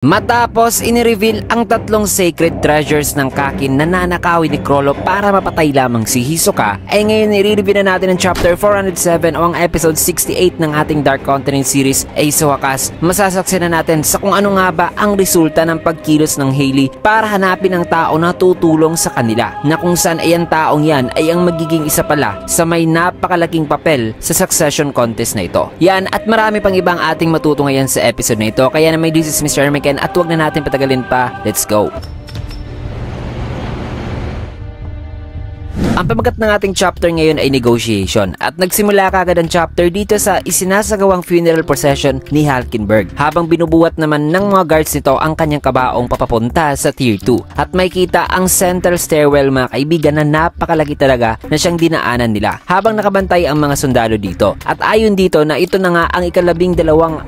Matapos inireveal ang tatlong sacred treasures ng Kakin na nanakawin ni Chrollo para mapatay lamang si Hisoka, ay ngayon i-review na natin ang chapter 407 o ang episode 68 ng ating Dark Continent series. Ay sa wakas, masasaksihan na natin sa kung ano nga ba ang resulta ng pagkilos ng Hailey para hanapin ang tao na tutulong sa kanila, na kung saan ay ang taong yan ay ang magiging isa pala sa may napakalaking papel sa succession contest na ito. Yan at marami pang ibang ating matutungayan sa episode na ito, kaya naman this is Mr. Mike at huwag na natin patagalin pa. Let's go! Ang pamagat ng ating chapter ngayon ay negotiation, at nagsimula kagad ang chapter dito sa isinasagawang funeral procession ni Hulkenberg, habang binubuhat naman ng mga guards nito ang kanyang kabaong papapunta sa tier 2, at may kita ang central stairwell mga kaibigan na napakalaki talaga na siyang dinaanan nila habang nakabantay ang mga sundalo dito. At ayon dito na ito na nga ang ika-12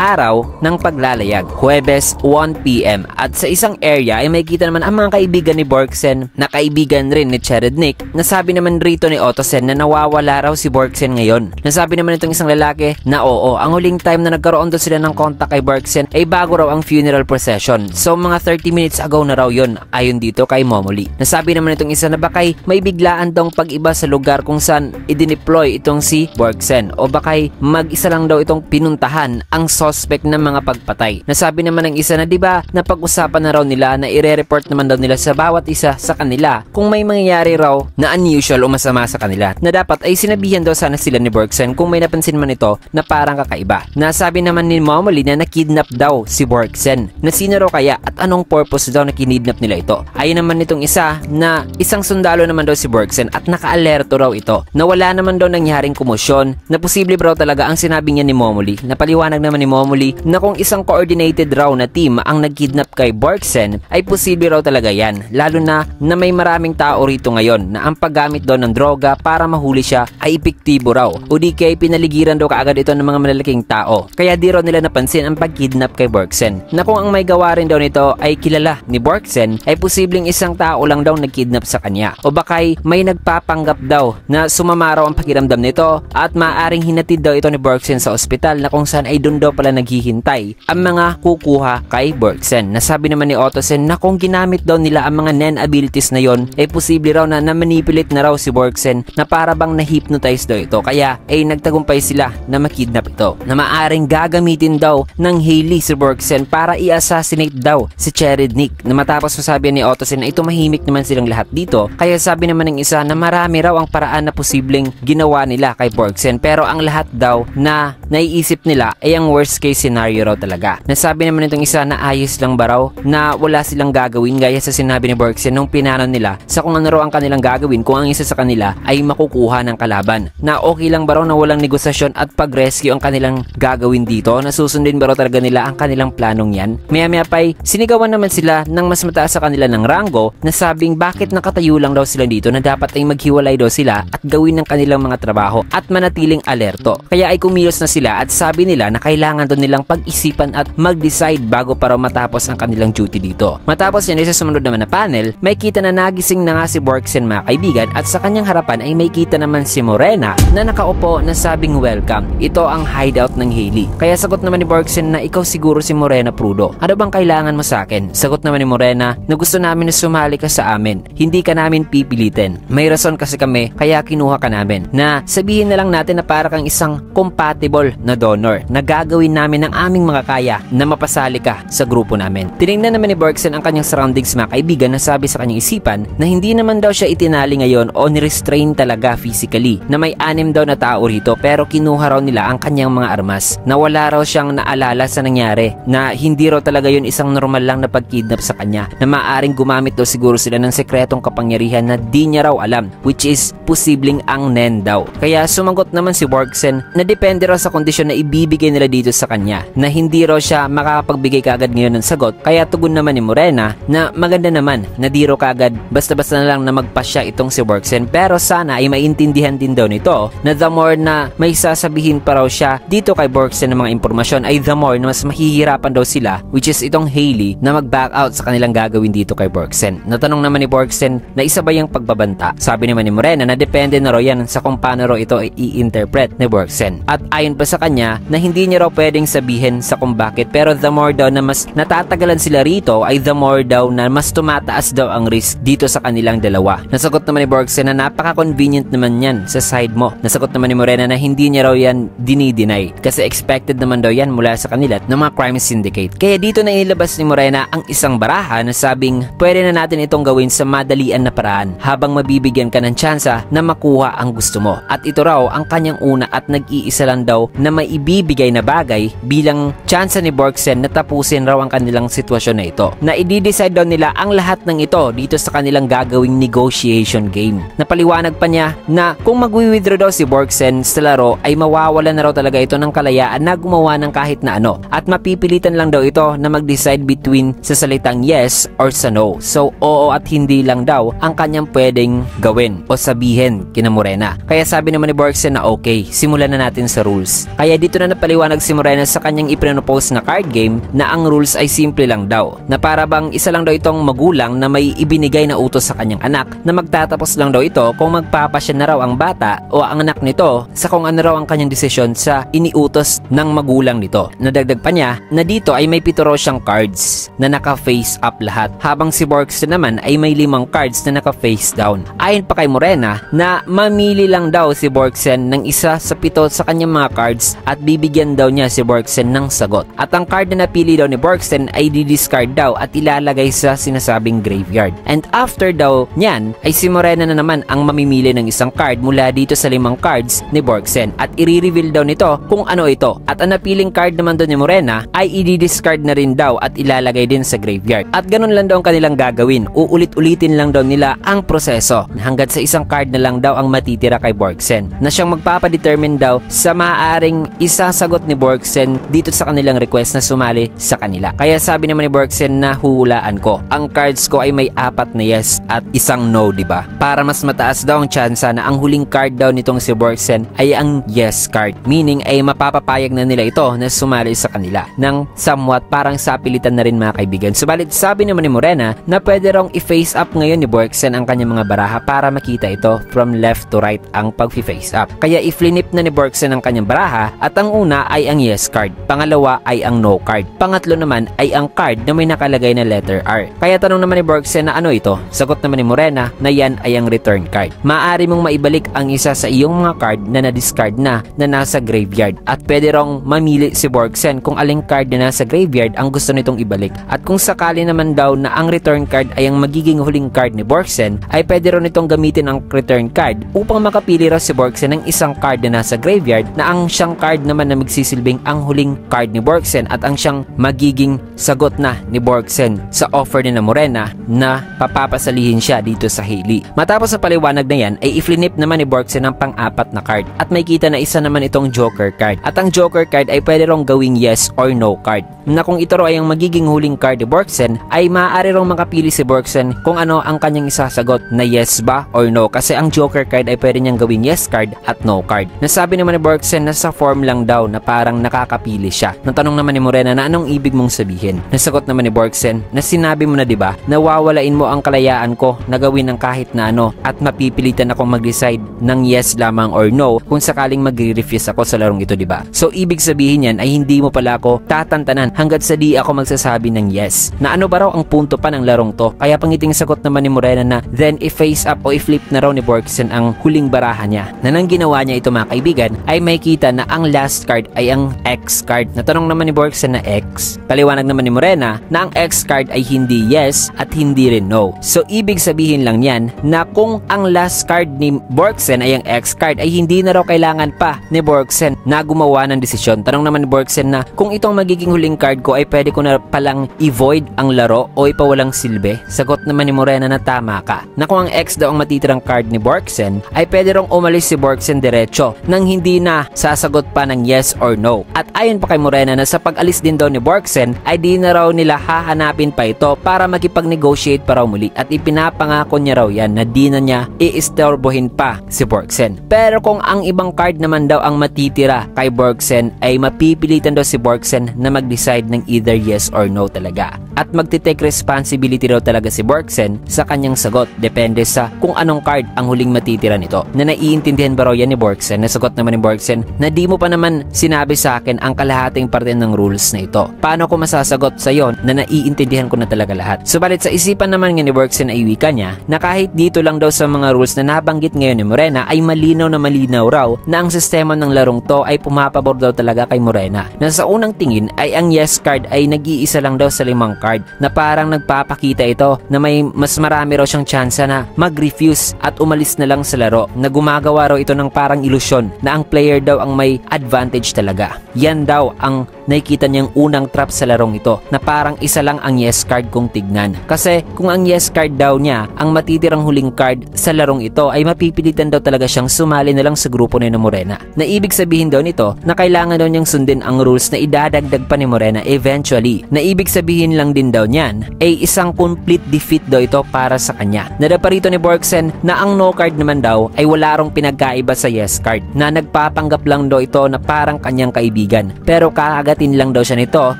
araw ng paglalayag, Huwebes 1 PM, at sa isang area ay may kita naman ang mga kaibigan ni Borgsen na kaibigan rin ni Cherednik. Nasabi naman rito ni Ottosen na nawawala raw si Borgsen ngayon. Nasabi naman itong isang lalaki na oo, ang huling time na nagkaroon doon sila ng contact kay Borgsen ay bago raw ang funeral procession. So mga 30 minutes ago na raw yun, ayon dito kay Momoli. Nasabi naman itong isa na bakay may biglaan daw pag-iba sa lugar kung saan idineploy itong si Borgsen, o bakay mag-isa lang daw itong pinuntahan ang suspect ng mga pagpatay. Nasabi naman ng isa na diba na pag-usapan na raw nila na ire-report naman daw nila sa bawat isa sa kanila kung may mangyayari raw na unusual o masama sa kanila, na dapat ay sinabihan daw sana sila ni Borgsen kung may napansin man ito na parang kakaiba. Nasabi naman ni Momoli na nakidnap daw si Borgsen, na sino raw kaya at anong purpose daw na kinidnap nila ito. Ayon naman nitong isa na isang sundalo naman daw si Borgsen at naka-alerto raw ito na wala naman daw nangyaring komosyon, na posible raw talaga ang sinabi niya ni Momoli. Napaliwanag naman ni Momoli na kung isang coordinated raw na team ang nagkidnap kay Borgsen ay posible raw talaga yan, lalo na may maraming tao rito ngayon na ang paggamit doon ng droga para mahuli siya ay epektibo raw, o di kaya pinaligiran daw kaagad ito ng mga malalaking tao, kaya di raw nila napansin ang pagkidnap kay Borgsen, na kung ang may gawa rin daw nito ay kilala ni Borgsen ay posibleng isang tao lang daw nagkidnap sa kanya, o bakay may nagpapanggap daw na sumama raw ang pakiramdam nito at maaaring hinatid daw ito ni Borgsen sa ospital, na kung saan ay doon daw pala naghihintay ang mga kukuha kay Borgsen. Nasabi naman ni Ottosen na kung ginamit daw nila ang mga Nen abilities na yon ay posible raw na manipulate na raw si Borgsen, na para bang na-hypnotize daw ito, kaya ay nagtagumpay sila na makidnap ito, na maaring gagamitin daw ng Hailey si Borgsen para i-assassinate daw si Cherednik. Na matapos masabi ni Ottosen na ito mahimik naman silang lahat dito, kaya sabi naman ng isa na marami raw ang paraan na posibleng ginawa nila kay Borgsen, pero ang lahat daw na naiisip nila ay ang worst case scenario raw talaga. Nasabi naman itong isa na ayos lang ba raw na wala silang gagawin gaya sa sinabi ni Borgsen nung pinano nila sa kung ano raw ang kanilang gagawin kung ang isa sa kanila ay makukuha ng kalaban, na okay lang ba raw na walang negosasyon at pag-rescue ang kanilang gagawin dito, na susundin ba raw talaga nila ang kanilang planong yan. Maya-maya pa'y sinigawan naman sila ng mas mataas sa kanila ng rango na sabing bakit nakatayo lang daw sila dito, na dapat ay maghiwalay daw sila at gawin ng kanilang mga trabaho at manatiling alerto. Kaya ay kumilos na sila at sabi nila na kailangan doon nilang pag-isipan at mag-decide bago pa raw matapos ang kanilang duty dito. Matapos yan ay sa sumunod naman na panel, may kita na nagising na nga si Borgsen mga kaibigan, at sa kanyang harapan ay may kita naman si Morena na nakaupo na sabing welcome. Ito ang hideout ng Hailey. Kaya sagot naman ni Borgsen na ikaw siguro si Morena Prudo. Ano bang kailangan mo sa akin? Sagot naman ni Morena na gusto namin na sumali ka sa amin. Hindi ka namin pipilitin. May rason kasi kami kaya kinuha ka namin. Na sabihin na lang natin na para kang isang compatible na donor, na gagawin namin ang aming mga kaya na mapasali ka sa grupo namin. Tinignan naman ni Borgsen ang kanyang surroundings mga kaibigan, na sabi sa kanyang isipan na hindi naman daw siya itinali ngayon o ni-restrain talaga physically, na may 6 daw na tao rito, pero kinuha raw nila ang kanyang mga armas, na wala raw siyang naalala sa nangyari, na hindi raw talaga yun isang normal lang na pagkidnap sa kanya, na maaaring gumamit daw siguro sila ng sekretong kapangyarihan na di niya raw alam, which is posibleng ang Nen daw. Kaya sumagot naman si Borgsen na depende raw sa kondisyon na ibibigay nila dito sa kanya, na hindi raw siya makakapagbigay kaagad ngayon ng sagot. Kaya tugon naman ni Morena na maganda naman na di raw kaagad basta-basta na lang na magpasya itong si Borgsen Borgsen, pero sana ay maintindihan din daw nito na the more na may sasabihin pa raw siya dito kay Borgsen ng mga impormasyon ay the more na mas mahihirapan daw sila, which is itong Hailey, na mag-back out sa kanilang gagawin dito kay Borgsen. Natanong naman ni Borgsen na isa ba yung pagbabanta. Sabi naman ni Morena na depende na raw yan sa kung paano raw ito i-interpret ni Borgsen. At ayon pa sa kanya na hindi niya raw pwedeng sabihin sa kung bakit, pero the more daw na mas natatagalan sila rito ay the more daw na mas tumataas daw ang risk dito sa kanilang dalawa. Nasagot naman ni Borgsen na napaka-convenient naman yan sa side mo. Nasagot naman ni Morena na hindi niya raw yan dinideny kasi expected naman daw yan mula sa kanila ng mga crime syndicate. Kaya dito na inilabas ni Morena ang isang baraha na sabing pwede na natin itong gawin sa madalian na paraan habang mabibigyan ka ng tsansa na makuha ang gusto mo. At ito raw ang kanyang una at nag-iisa lang daw na may ibibigay na bagay bilang tsansa ni Borgsen na tapusin raw ang kanilang sitwasyon na ito. Na i-decide daw nila ang lahat ng ito dito sa kanilang gagawing negotiation game. Napaliwanag pa niya na kung magwi-withdraw daw si Borgsen sa laro ay mawawala na raw talaga ito ng kalayaan na gumawa ng kahit na ano at mapipilitan lang daw ito na mag-decide between sa salitang yes or sa no. So oo at hindi lang daw ang kanyang pwedeng gawin o sabihin kina Morena. Kaya sabi naman ni Borgsen na okay, simulan na natin sa rules. Kaya dito na napaliwanag si Morena sa kanyang ipinopose na card game na ang rules ay simple lang daw. Na para bang isa lang daw itong magulang na may ibinigay na utos sa kanyang anak na magtatapos lang daw ito kung magpapasya na raw ang bata o ang anak nito sa kung ano raw ang kanyang desisyon sa iniutos ng magulang nito. Nadagdag pa niya na dito ay may 7 raw siyang cards na naka-face up lahat habang si Borgsen naman ay may 5 cards na naka-face down. Ayon pa kay Morena na mamili lang daw si Borgsen ng isa sa 7 sa kanyang mga cards at bibigyan daw niya si Borgsen ng sagot. At ang card na napili daw ni Borgsen ay di-discard daw at ilalagay sa sinasabing graveyard. And after daw niyan ay si Morena na naman ang mamimili ng isang card mula dito sa 5 cards ni Borgsen at i-reveal daw nito kung ano ito. At ang napiling card naman daw ni Morena ay i-discard na rin daw at ilalagay din sa graveyard. At ganun lang daw ang kanilang gagawin. Uulit-ulitin lang daw nila ang proseso hanggat sa isang card na lang daw ang matitira kay Borgsen na siyang magpapadetermine daw sa maaaring isasagot ni Borgsen dito sa kanilang request na sumali sa kanila. Kaya sabi naman ni Borgsen na huhulaan ko. Ang cards ko ay may 4 na yes at isang no, diba? Para mas mataas daw ang tsansa na ang huling card daw nitong si Borgsen ay ang yes card. Meaning ay mapapapayag na nila ito na sumali sa kanila ng somewhat parang sapilitan na rin mga kaibigan. Subalit sabi naman ni Morena na pwede rong i-face up ngayon ni Borgsen ang kanyang mga baraha para makita ito from left to right ang pag-face up. Kaya i-flinip na ni Borgsen ang kanyang baraha at ang una ay ang yes card. Pangalawa ay ang no card. Pangatlo naman ay ang card na may nakalagay na letter R. Kaya tanong naman ni Borgsen na ano ito? Sagot naman ni Morena na yan ay ang return card. Maaari mong maibalik ang isa sa iyong mga card na na-discard na nasa graveyard at pwede rong mamili si Borgsen kung aling card na nasa graveyard ang gusto nitong ibalik. At kung sakali naman daw na ang return card ay ang magiging huling card ni Borgsen ay pwede rin nitong gamitin ang return card upang makapili raw si Borgsen ng isang card na nasa graveyard na ang siyang card naman na magsisilbing ang huling card ni Borgsen at ang siyang magiging sagot na ni Borgsen sa offer ni na Morena na papapasalihin siya dito sa Hailey. Matapos sa paliwanag na yan ay i-flinip naman ni Borgsen ang pang-4 na card at may kita na isa naman itong Joker card. At ang Joker card ay pwede rong gawing yes or no card. Na kung ito raw ay ang magiging huling card ni Borgsen ay maaari rong makapili si Borgsen kung ano ang kanyang isasagot na yes ba or no kasi ang Joker card ay pwede niyang gawing yes card at no card. Nasabi naman ni Borgsen na sa form lang daw na parang nakakapili siya. Natanong naman ni Morena na anong ibig mong sabihin. Nasagot naman ni Borgsen na sinabi mo na diba na wawalain mo ang kalayaan ko na gawin ng kahit na ano at mapipilitan akong mag-decide ng yes lamang or no kung sakaling magre-refuse ako sa larong ito, diba? So ibig sabihin yan ay hindi mo pala ako tatantanan hanggat sa di ako magsasabi ng yes. Na ano ba raw ang punto pa ng larong to? Kaya pangiting sagot naman ni Morena na then i-face up o i-flip na raw ni Borgsen ang huling baraha niya. Na nang ginawa niya ito mga kaibigan ay may kita na ang last card ay ang X card. Natanong naman ni Borgsen na X. Paliwanag naman ni Morena na ang X card ay hindi yes at hindi rin no. So ibig sabihin lang yan na kung ang last card ni Borgsen ay ang X card ay hindi na raw kailangan pa ni Borgsen na gumawa ng desisyon. Tanong naman ni Borgsen na kung itong magiging huling card ko ay pwede ko na palang i-void ang laro o ipawalang silbi. Sagot naman ni Morena na tama ka. Na kung ang X daw ang matitirang card ni Borgsen ay pwede rong umalis si Borgsen diretso nang hindi na sasagot pa ng yes or no. At ayon pa kay Morena na sa pag-alis din daw ni Borgsen ay di na raw nila hahanapin pa ito para makipag-negotiate pa raw muli at ipinapangako niya raw yan na di hindi na niya iistorbohin pa si Borgsen. Pero kung ang ibang card naman daw ang matitira kay Borgsen ay mapipilitan daw si Borgsen na mag-decide ng either yes or no talaga. At magtitake responsibility daw talaga si Borgsen sa kanyang sagot. Depende sa kung anong card ang huling matitira nito. Na naiintindihan ba raw yan ni Borgsen? Nasagot naman ni Borgsen na di mo pa naman sinabi sa akin ang kalahating parte ng rules na ito. Paano ko masasagot sa iyo na naiintindihan ko na talaga lahat? Subalit sa isipan naman nga ni Borgsen ay wika niya na kahit dito lang daw sa mga rules na nabanggit ngayon ni Morena ay malinaw na malinaw raw na ang sistema ng larong to ay pumapabor daw talaga kay Morena. Na sa unang tingin ay ang yes card ay nag-iisa lang daw sa 5 card na parang nagpapakita ito na may mas marami raw siyang tsansa na mag-refuse at umalis na lang sa laro, na gumagawa raw ito ng parang ilusyon na ang player daw ang may advantage talaga. Yan daw ang nakikita niyang unang trap sa larong ito, na parang isa lang ang yes card kung tignan. Kasi kung ang yes card daw niya ang matitirang huling card sa larong ito ay mapipilitan daw talaga siyang sumali na lang sa grupo ni Morena. Na ibig sabihin daw nito na kailangan daw niyang sundin ang rules na idadagdag pa ni Morena eventually. Na ibig sabihin lang din daw niyan ay isang complete defeat daw ito para sa kanya. Nadapa rito ni Borgsen na ang no card naman daw ay wala rong pinagkaiba sa yes card, na nagpapanggap lang daw ito na parang kanyang kaibigan, pero kaagatin lang daw siya nito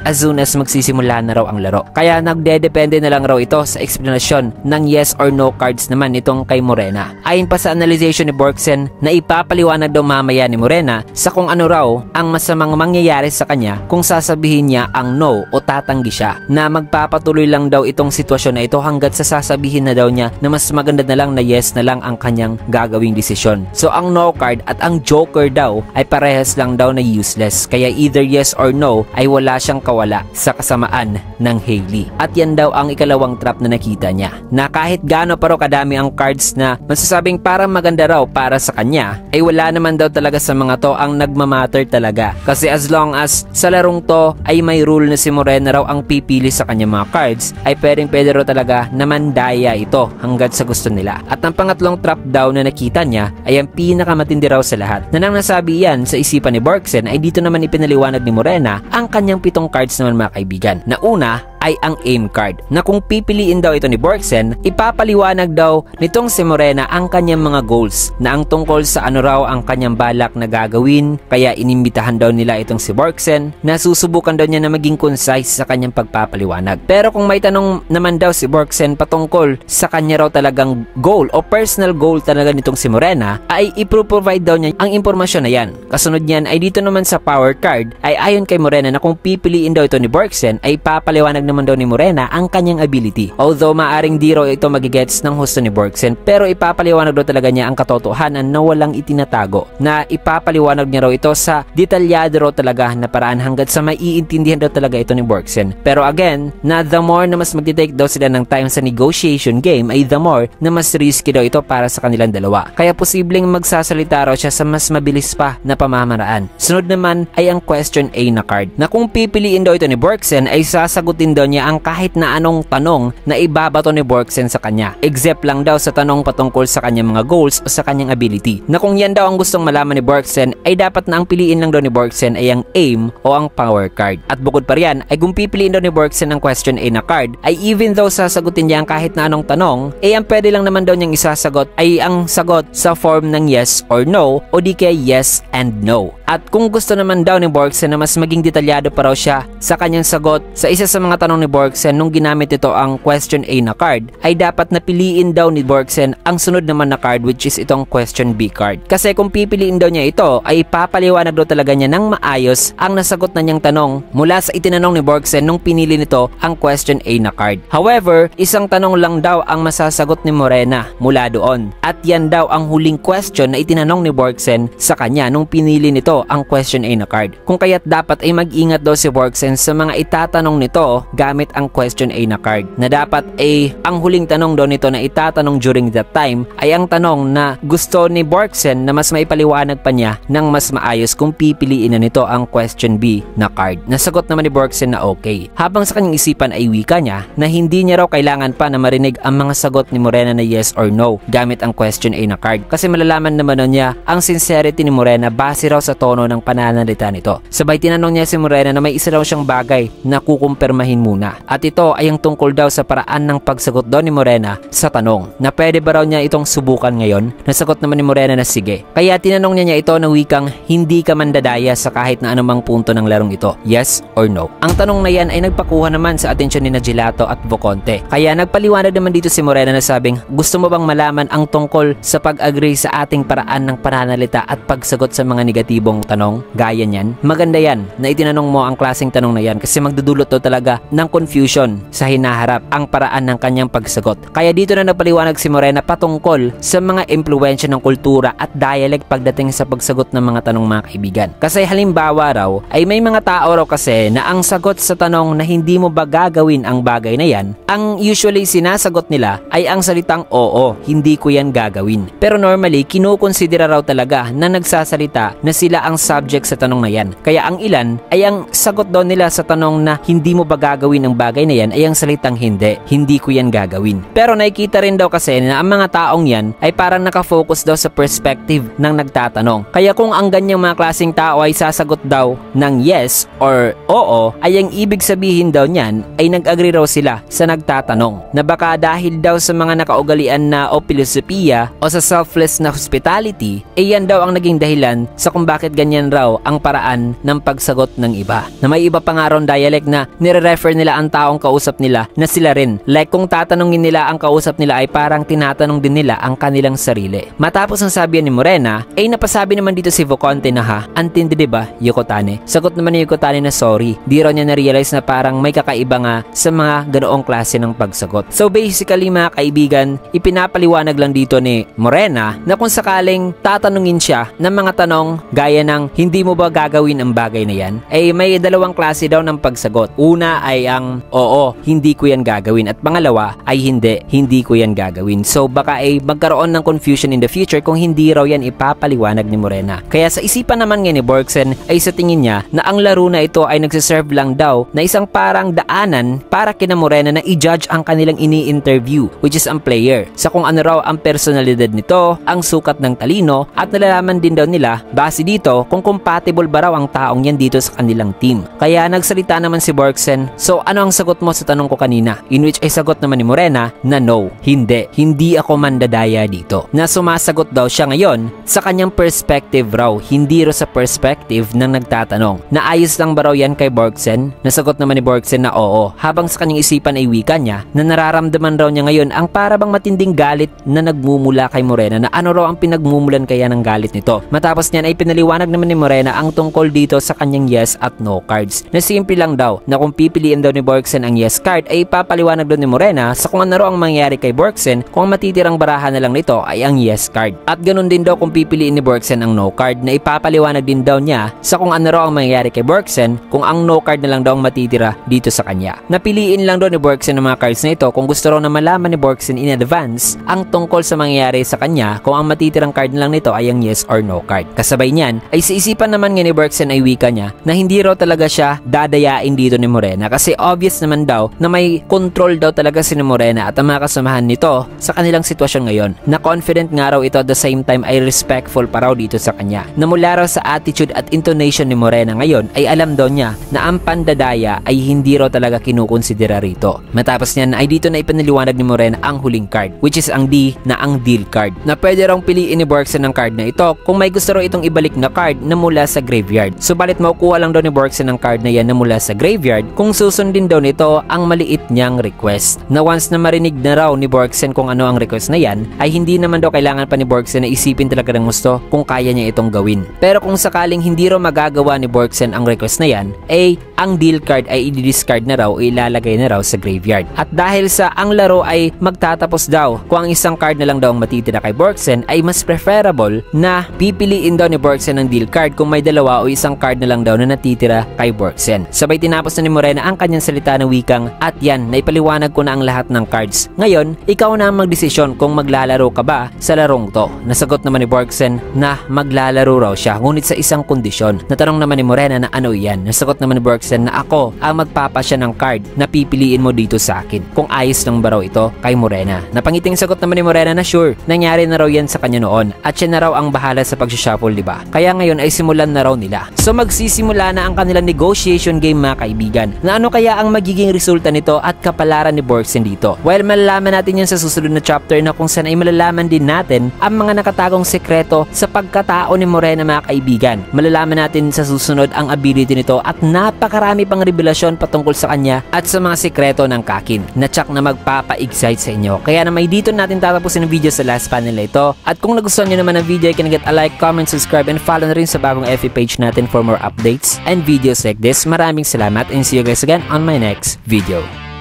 as soon as magsisimula na raw ang laro. Kaya nagdedepende na lang raw ito sa explanasyon ng yes or no cards naman itong kay Morena. Ayon pa sa analyzation ni Borgsen na ipapaliwanag daw mamaya ni Morena sa kung ano raw ang masamang mangyayari sa kanya kung sasabihin niya ang no o tatanggi siya, na magpapatuloy lang daw itong sitwasyon na ito hanggat sa sasabihin na daw niya na mas maganda na lang na yes na lang ang kanyang gagawing desisyon. So ang no card at ang joker daw ay parehas lang daw na useless, kaya either yes or no ay wala siyang kawala sa kasamaan ng Hailey. At yan daw ang ikalawang trap na nakita niya, na kahit gaano pa raw kadami ang cards na masasabing parang maganda raw para sa kanya ay wala naman daw talaga sa mga to ang nagmamatter talaga, kasi as long as sa larong to ay may rule na si Morena raw ang pipili sa kanyang mga cards ay pwede raw talaga na mandaya ito hanggat sa gusto nila. At ang pangatlong trap daw na nakita niya ay ang pinakamatindi raw sa lahat, na nang nasabi yan sa isipan ni Borgsen ay dito naman ipinaliwanag ni Morena ang kanyang 7 cards naman mga kaibigan. Na una ay ang aim card, na kung pipiliin daw ito ni Borgsen, ipapaliwanag daw nitong si Morena ang kanyang mga goals, na ang tungkol sa ano raw ang kanyang balak na gagawin, kaya inimbitahan daw nila itong si Borgsen na susubukan daw niya na maging concise sa kanyang pagpapaliwanag. Pero kung may tanong naman daw si Borgsen patungkol sa kanya raw talagang goal o personal goal talaga nitong si Morena, ay ipro-provide daw niya ang impormasyon na yan. Kasunod niyan ay dito naman sa power card ay ayon kay Morena na kung pipiliin daw ito ni Borgsen ay papaliwanag naman daw ni Morena ang kanyang ability. Although maaring di raw ito magigets ng husto ni Borgsen, pero ipapaliwanag daw talaga niya ang katotohanan na walang itinatago, na ipapaliwanag niya raw ito sa detalyado raw talaga na paraan hanggat sa maiintindihan daw talaga ito ni Borgsen. Pero again, na the more na mas magtitake daw sila ng time sa negotiation game ay the more na mas risky daw ito para sa kanilang dalawa. Kaya posibleng magsasalita raw siya sa mas mabilis pa na pamamaraan. Sunod naman ay ang question A na card, na kung pipiliin daw ito ni Borgsen ay sasagutin daw niya ang kahit na anong tanong na ibabato ni Borgsen sa kanya, except lang daw sa tanong patungkol sa kanyang mga goals o sa kanyang ability, na kung yan daw ang gustong malaman ni Borgsen ay dapat na ang piliin lang daw ni Borgsen ay ang aim o ang power card. At bukod pa riyan ay kung pipiliin daw ni Borgsen ang question A na card ay even though sasagutin niya ang kahit na anong tanong ay ang pwede lang naman daw niyang isasagot ay ang sagot sa form ng yes or no o di kaya yes and no. At kung gusto naman daw ni Borgsen na mas maging detalyado pa raw siya sa kanyang sagot sa isa sa mga tanong ni Borgsen nung ginamit ito ang question A na card ay dapat napiliin daw ni Borgsen ang sunod naman na card, which is itong question B card. Kasi kung pipiliin daw niya ito ay ipapaliwanag daw talaga niya ng maayos ang nasagot na niyang tanong mula sa itinanong ni Borgsen nung pinili nito ang question A na card. However, isang tanong lang daw ang masasagot ni Morena mula doon, at yan daw ang huling question na itinanong ni Borgsen sa kanya nung pinili nito ang question A na card. Kung kaya't dapat ay mag-ingat daw si Borgsen sa mga itatanong nito gamit ang question A na card, na dapat ay ang huling tanong daw nito na itatanong during that time ay ang tanong na gusto ni Borgsen na mas maipaliwanag pa niya ng mas maayos kung pipiliin na nito ang question B na card. Nasagot naman ni Borgsen na okay, habang sa kanyang isipan ay wika niya na hindi niya raw kailangan pa na marinig ang mga sagot ni Morena na yes or no gamit ang question A na card, kasi malalaman naman niya ang sincerity ni Morena base raw sa tono ng pananalita nito. Sabay tinanong niya si Morena na may isa daw siyang bagay na kukumpirmahin muna. At ito ay ang tungkol daw sa paraan ng pagsagot daw ni Morena sa tanong na pwede ba raw niya itong subukan ngayon. Nasagot naman ni Morena na sige. Kaya tinanong niya ito na wikang hindi ka mandadaya sa kahit na anumang punto ng larong ito. Yes or no? Ang tanong na yan ay nagpakuha naman sa atensyon ni Gelato at Voconte. Kaya nagpaliwanag naman dito si Morena na sabing, gusto mo bang malaman ang tungkol sa pag-agree sa ating paraan ng pananalita at pagsagot sa mga negatibong tanong? Gaya niyan. Maganda yan na itinanong mo ang klaseng tanong na yan kasi magdudulot daw talaga ng confusion sa hinaharap ang paraan ng kanyang pagsagot. Kaya dito na nagpaliwanag si Morena patungkol sa mga impluwensya ng kultura at dialect pagdating sa pagsagot ng mga tanong mga kaibigan. Kasi halimbawa raw ay may mga tao raw kasi na ang sagot sa tanong na hindi mo ba gagawin ang bagay na yan, ang usually sinasagot nila ay ang salitang oo, hindi ko yan gagawin. Pero normally, kinukonsidera raw talaga na nagsasalita na sila ang subject sa tanong na yan. Kaya ang ilan ay ang sagot daw nila sa tanong na hindi mo ba gagawin ang bagay na yan ay ang salitang hindi ko yan gagawin. Pero nakikita rin daw kasi na ang mga taong yan ay parang nakafocus daw sa perspective ng nagtatanong. Kaya kung ang ganyang mga klaseng tao ay sasagot daw ng yes or oo, ay ang ibig sabihin daw niyan ay nag-agree raw sila sa nagtatanong na baka dahil daw sa mga nakaugalian na o filosofiya o sa selfless na hospitality, yan daw ang naging dahilan sa kung bakit ganyan raw ang paraan ng pagsagot ng iba. Na may iba pa nga ron dialect na nire-refer nila ang taong kausap nila na sila rin. Like kung tatanungin nila ang kausap nila ay parang tinatanong din nila ang kanilang sarili. Matapos ang sabihan ni Morena, ay napasabi naman dito si Voconte na antindi diba, Yokotane? Sagot naman ni Yokotane na sorry. Di raw niya na-realize na parang may kakaiba nga sa mga ganoong klase ng pagsagot. So basically mga kaibigan, ipinapaliwanag lang dito ni Morena na kung sakaling tatanungin siya ng mga tanong gaya ng hindi mo ba gagawin ang bagay na yan, ay may dalawang klase daw ng pagsagot. Una ay ang oo, hindi ko yan gagawin, at pangalawa ay hindi ko yan gagawin. So baka ay magkaroon ng confusion in the future kung hindi raw yan ipapaliwanag ni Morena. Kaya sa isipan naman nga ni Borgsen ay sa tingin niya na ang laro na ito ay nagsiserve lang daw na isang parang daanan para kina Morena na i-judge ang kanilang ini-interview, which is ang player, sa kung ano raw ang personalidad nito, ang sukat ng talino, at nalalaman din daw nila base dito kung compatible ba raw ang taong yan dito sa kanilang team. Kaya nagsalita naman si Borgsen, so ano ang sagot mo sa tanong ko kanina? In which ay sagot naman ni Morena na no, hindi ako mandadaya dito. Na sumasagot daw siya ngayon sa kanyang perspective raw, hindi raw sa perspective ng nagtatanong. Naayos lang ba raw yan kay Borgsen? Nasagot naman ni Borgsen na oo, habang sa kanyang isipan ay wika niya na nararamdaman raw niya ngayon ang parabang matinding galit na nagmumula kay Morena, na ano raw ang pinagmumulan kaya ng galit nito. Matapos niyan ay pinaliwanag naman ni Morena ang tungkol dito sa kanyang yes at no cards, na simple lang daw na kung pipiliin daw ni Borgsen ang yes card ay papaliwanag daw ni Morena sa kung ano raw ang mangyayari kay Borgsen kung ang matitirang barahan na lang nito ay ang yes card. At ganun din daw kung pipiliin ni Borgsen ang no card, na ipapaliwanag din daw niya sa kung ano raw ang mangyayari kay Borgsen kung ang no card na lang daw ang matitira dito sa kanya. Napiliin lang daw ni Borgsen ang mga cards na ito kung gusto raw na malaman ni Borgsen in advance ang tungkol sa mangyayari sa kanya kung ang matitirang card na lang nito ay ang yes or no card. Kasabay niyan ay sa isipan naman nga ni Borgsen ay wika niya na hindi raw talaga siya dadayain dito ni Morena, kasi obvious naman daw na may control daw talaga si Morena at ang mga kasamahan nito sa kanilang sitwasyon ngayon, na confident nga raw ito at the same time ay respectful pa raw dito sa kanya, na mula raw sa attitude at intonation ni Morena ngayon ay alam daw niya na ang pandadaya ay hindi raw talaga kinukonsidera rito. Matapos niyan ay dito na ipinaliwanag ni Morena ang huling card, which is ang D na ang deal card, na pwede raw piliin ni Borgsen ang card na ito kung may gusto raw itong ibalik na card na mula sa graveyard. Subalit makukuha lang daw ni Borgsen ang card na yan na mula sa graveyard kung susundin daw nito ang maliit niyang request, na once na marinig na raw ni Borgsen kung ano ang request na yan ay hindi naman daw kailangan pa ni Borgsen na isipin talaga ng gusto kung kaya niya itong gawin. Pero kung sakaling hindi raw magagawa ni Borgsen ang request na yan, ay ang deal card ay i-discard na raw o ilalagay na raw sa graveyard. At dahil sa ang laro ay magtatapos daw kung ang isang card na lang daw ang matitira kay Borgsen, ay mas preferable na pipiliin daw ni Borgsen ang deal card kung may dalawa o isang card na lang daw na natitira kay Borgsen. Sabay tinapos na ni Morena ang kanyang salita ng wikang, at yan, naipaliwanag ko na ang lahat ng cards. Ngayon, ikaw na ang magdesisyon kung maglalaro ka ba sa larong to. Nasagot naman ni Borgsen na maglalaro raw siya, ngunit sa isang kondisyon. Natanong naman ni Morena na ano yan. Nasagot naman ni Borgsen na ako ang magpapasya ng card na pipiliin mo dito sa akin kung ayos lang ba raw ito kay Morena. Napangiting sagot naman ni Morena na sure, nangyari na raw yan sa kanya noon at siya na raw ang bahala sa pag-shuffle, diba? Kaya kaya ngayon ay simulan na raw nila. So magsisimula na ang kanilang negotiation game mga kaibigan. Na ano kaya ang magiging resulta nito at kapalaran ni Borgsen dito? Well, malalaman natin yan sa susunod na chapter na kung saan ay malalaman din natin ang mga nakatagong sekreto sa pagkatao ni Morena mga kaibigan. Malalaman natin sa susunod ang ability nito at napakarami pang revelasyon patungkol sa kanya at sa mga sekreto ng Kakin na tsak na magpapa-excite sa inyo. Kaya naman dito natin tatapusin ang video sa last panel na ito. At kung nagustuhan nyo naman ang video, you can get a like, comment, subscribe, and follow na rin sa bagong FB page natin for more updates and videos like this. Maraming salamat and see you guys again on my next video.